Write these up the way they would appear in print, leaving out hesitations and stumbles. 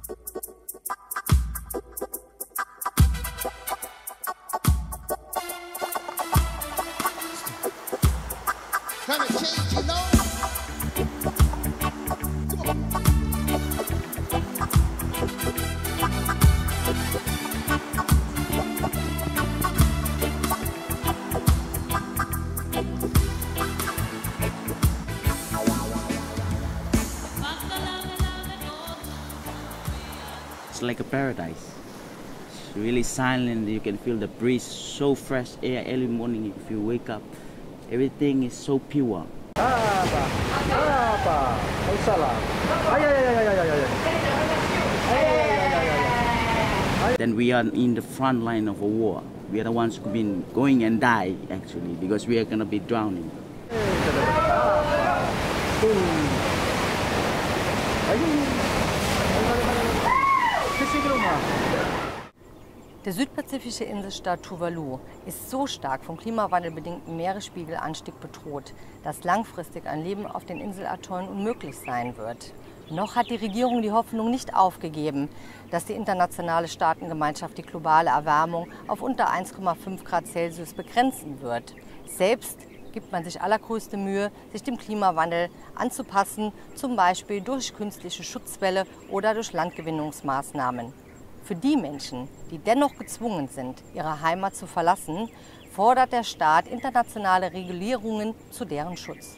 Trying to change, you know? It's like a paradise. It's really silent. You can feel the breeze, so fresh air early morning if you wake up. Everything is so pure. Then we are in the front line of a war. We are the ones who've been going and die actually because we are gonna be drowning. Der südpazifische Inselstaat Tuvalu ist so stark vom klimawandelbedingten Meeresspiegelanstieg bedroht, dass langfristig ein Leben auf den Inselatollen unmöglich sein wird. Noch hat die Regierung die Hoffnung nicht aufgegeben, dass die internationale Staatengemeinschaft die globale Erwärmung auf unter 1,5 Grad Celsius begrenzen wird. Selbst gibt man sich allergrößte Mühe, sich dem Klimawandel anzupassen, zum Beispiel durch künstliche Schutzwälle oder durch Landgewinnungsmaßnahmen. Für die Menschen, die dennoch gezwungen sind, ihre Heimat zu verlassen, fordert der Staat internationale Regulierungen zu deren Schutz.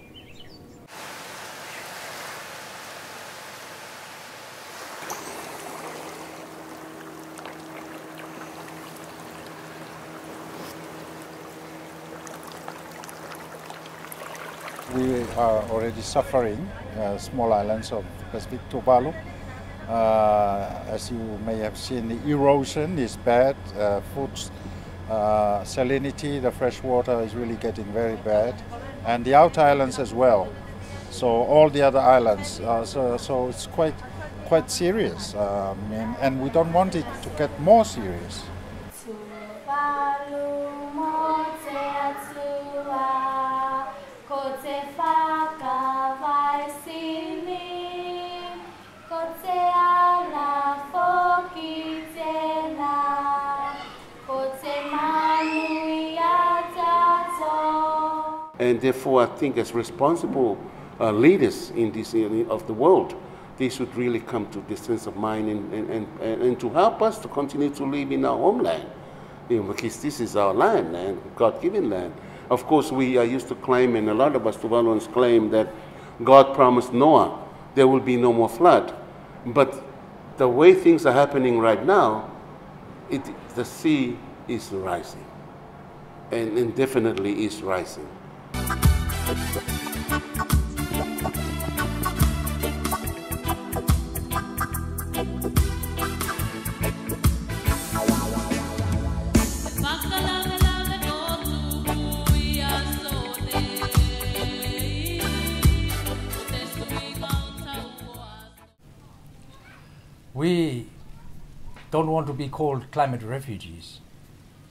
We are already suffering, small islands of Pacific Tuvalu. As you may have seen, the erosion is bad, food salinity, the fresh water is really getting very bad, and the outer islands as well. So all the other islands, so it's quite serious, and we don't want it to get more serious. And therefore, I think as responsible leaders in this area of the world, they should really come to this sense of mind and to help us to continue to live in our homeland, because this is our land and God-given land. Of course, we are used to claim, and a lot of us Tuvaluans claim, that God promised Noah there will be no more flood. But the way things are happening right now, the sea is rising, and definitely is rising. We don't want to be called climate refugees.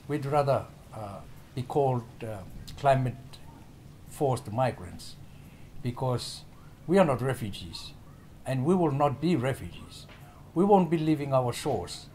We'd rather be called climate forced migrants, because we are not refugees and we will not be refugees. We won't be leaving our shores.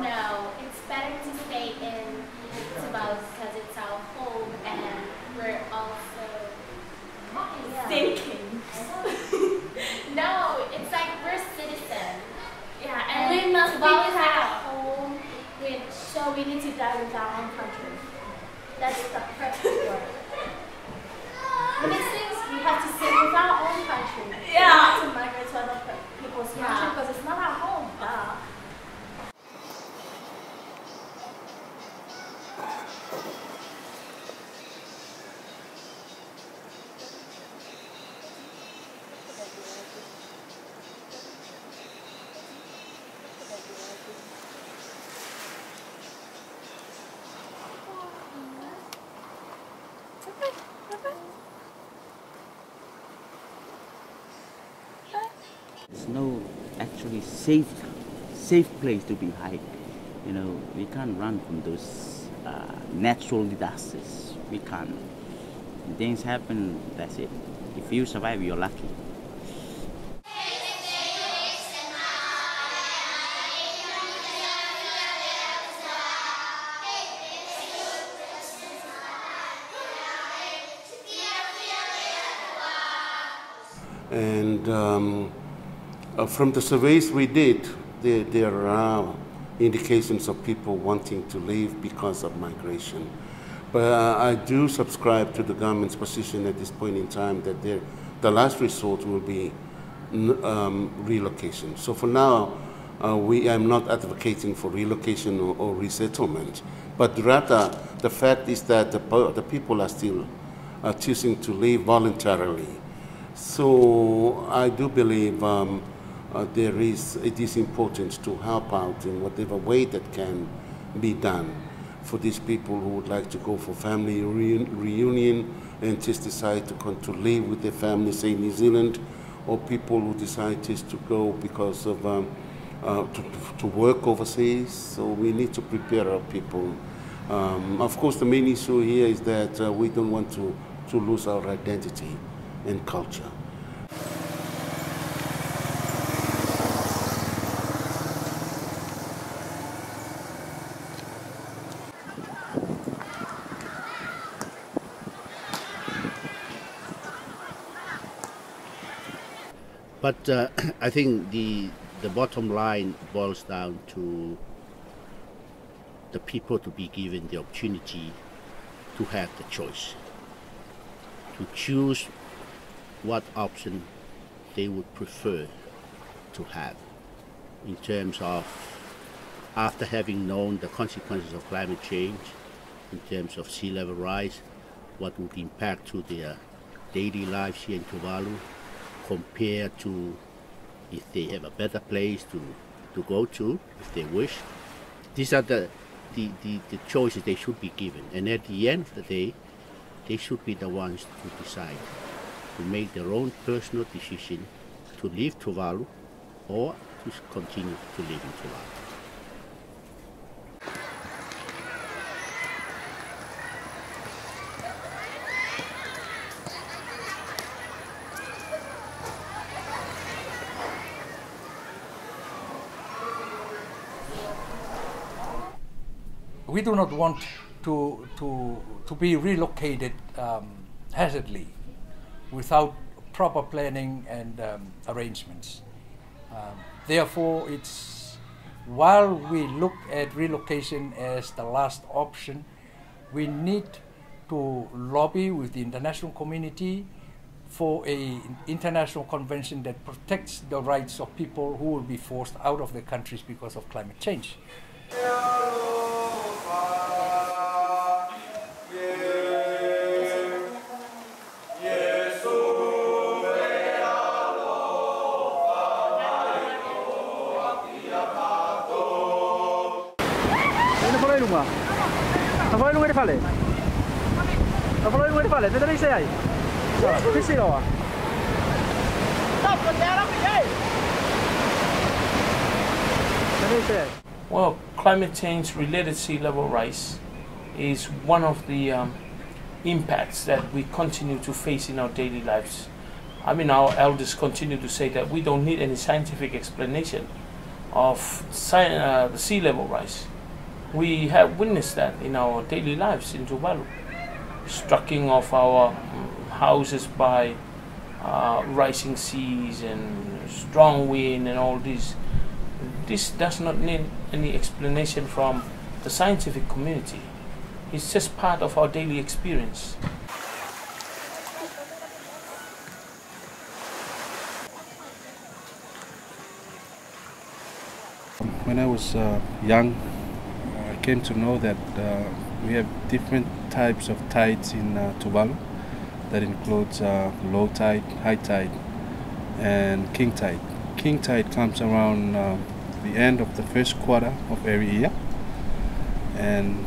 No, it's better to stay in Tuvalu because it's our home and we're also thinking. No, it's like we're citizens. Yeah, and we must Tuvalu is like a home, so we need to die with our own country. That's the perfect word. These things we have to stay with our own country. Yeah. We have to migrate to other people's country because it's not our home. Duh. actually safe place to be hide. You know, we can't run from those natural disasters. We can't. When things happen, that's it. If you survive, you're lucky. And from the surveys we did, there are indications of people wanting to leave because of migration. But I do subscribe to the government's position at this point in time that the last resort will be relocation. So for now, I'm not advocating for relocation or resettlement, but rather the fact is that the people are still choosing to leave voluntarily. So I do believe it is important to help out in whatever way that can be done for these people who would like to go for family reunion and just decide to live with their family, say New Zealand, or people who decide just to go because of to work overseas. So we need to prepare our people. Of course, the main issue here is that we don't want to lose our identity and culture. But I think the bottom line boils down to the people to be given the opportunity to have the choice, to choose what option they would prefer to have in terms of, after having known the consequences of climate change, in terms of sea level rise, what would impact to their daily lives here in Tuvalu, compared to if they have a better place to go to, if they wish. These are the choices they should be given. And at the end of the day, they should be the ones to decide, to make their own personal decision to leave Tuvalu or to continue to live in Tuvalu. We do not want to be relocated hazardly without proper planning and arrangements. Therefore, while we look at relocation as the last option, we need to lobby with the international community for an international convention that protects the rights of people who will be forced out of their countries because of climate change. Well, climate change related sea level rise is one of the impacts that we continue to face in our daily lives. I mean, our elders continue to say that we don't need any scientific explanation of the sea level rise. We have witnessed that in our daily lives in Tuvalu. Striking of our houses by rising seas and strong wind and all this. This does not need any explanation from the scientific community. It's just part of our daily experience. When I was young, I came to know that we have different types of tides in Tuvalu. That includes low tide, high tide, and king tide. King tide comes around the end of the first quarter of every year. And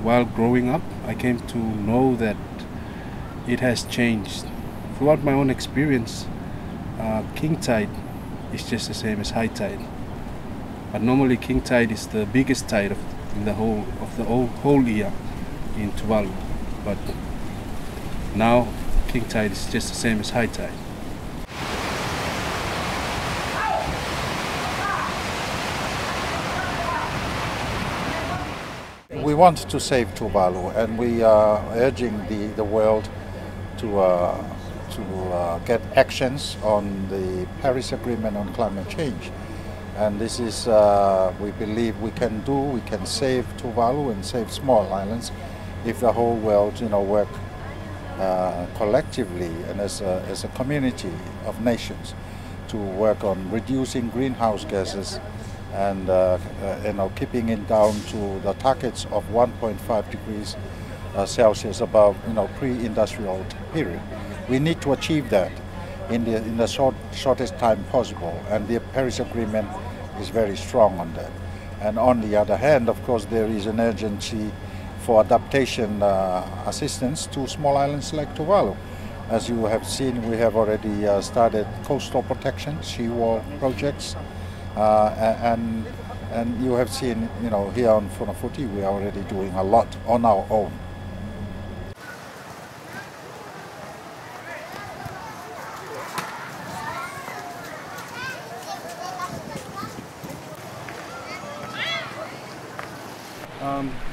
while growing up, I came to know that it has changed. Throughout my own experience, king tide is just the same as high tide. But normally king tide is the biggest tide in the whole year in Tuvalu. But now king tide is just the same as high tide. We want to save Tuvalu, and we are urging the world to get actions on the Paris Agreement on climate change. And this is, we believe we can save Tuvalu and save small islands if the whole world, work collectively and as a community of nations to work on reducing greenhouse gases and keeping it down to the targets of 1.5 degrees Celsius above pre-industrial period. We need to achieve that in the shortest time possible, and the Paris Agreement is very strong on that. And on the other hand, of course, there is an urgency for adaptation assistance to small islands like Tuvalu. As you have seen, we have already started coastal protection, seawall projects, and you have seen, here on Funafuti, we are already doing a lot on our own.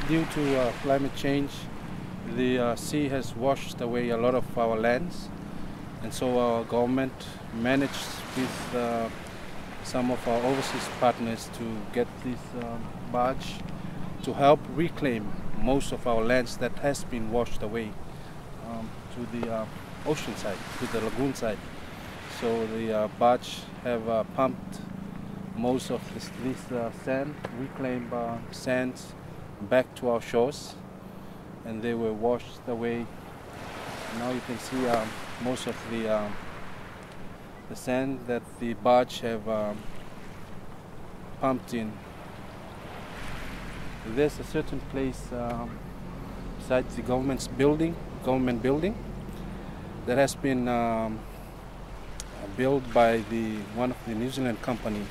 Due to climate change, the sea has washed away a lot of our lands, and so our government managed with some of our overseas partners to get this barge to help reclaim most of our lands that has been washed away to the ocean side, to the lagoon side. So the barge have pumped most of this sand, reclaimed sands, back to our shores, and they were washed away. Now you can see most of the sand that the barge have pumped in. There's a certain place besides the government building that has been built by one of the New Zealand company,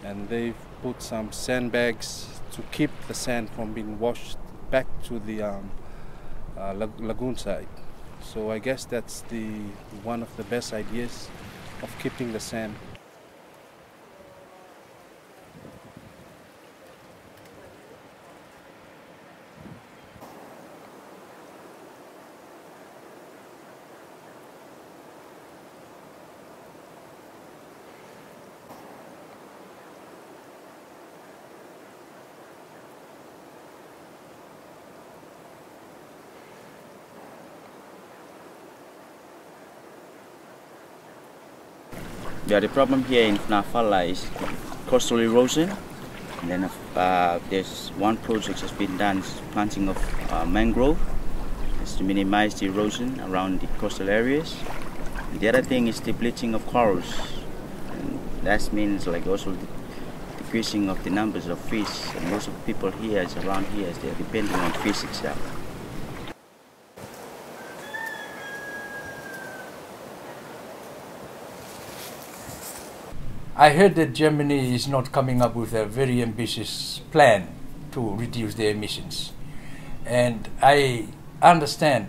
and they've put some sandbags to keep the sand from being washed back to the lagoon side. So I guess that's one of the best ideas of keeping the sand. Yeah, the problem here in Nafala is coastal erosion. And then there's one project that's been done, is planting of mangrove, is to minimize the erosion around the coastal areas. And the other thing is the bleaching of corals. And that means like also the decreasing of the numbers of fish. And most of the people here around here, they're depending on fish itself. I heard that Germany is not coming up with a very ambitious plan to reduce their emissions. And I understand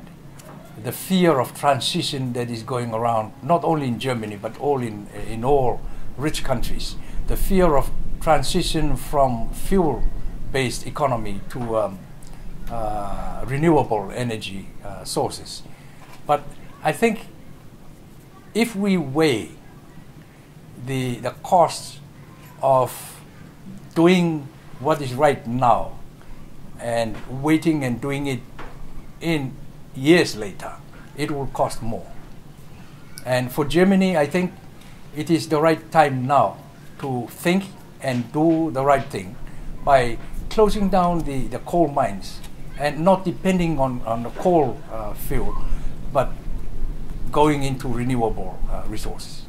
the fear of transition that is going around, not only in Germany, but in all rich countries. The fear of transition from fuel-based economy to renewable energy sources. But I think if we weigh the cost of doing what is right now and waiting and doing it in years later, it will cost more. And for Germany, I think it is the right time now to think and do the right thing by closing down the coal mines and not depending on the coal fuel, but going into renewable resources.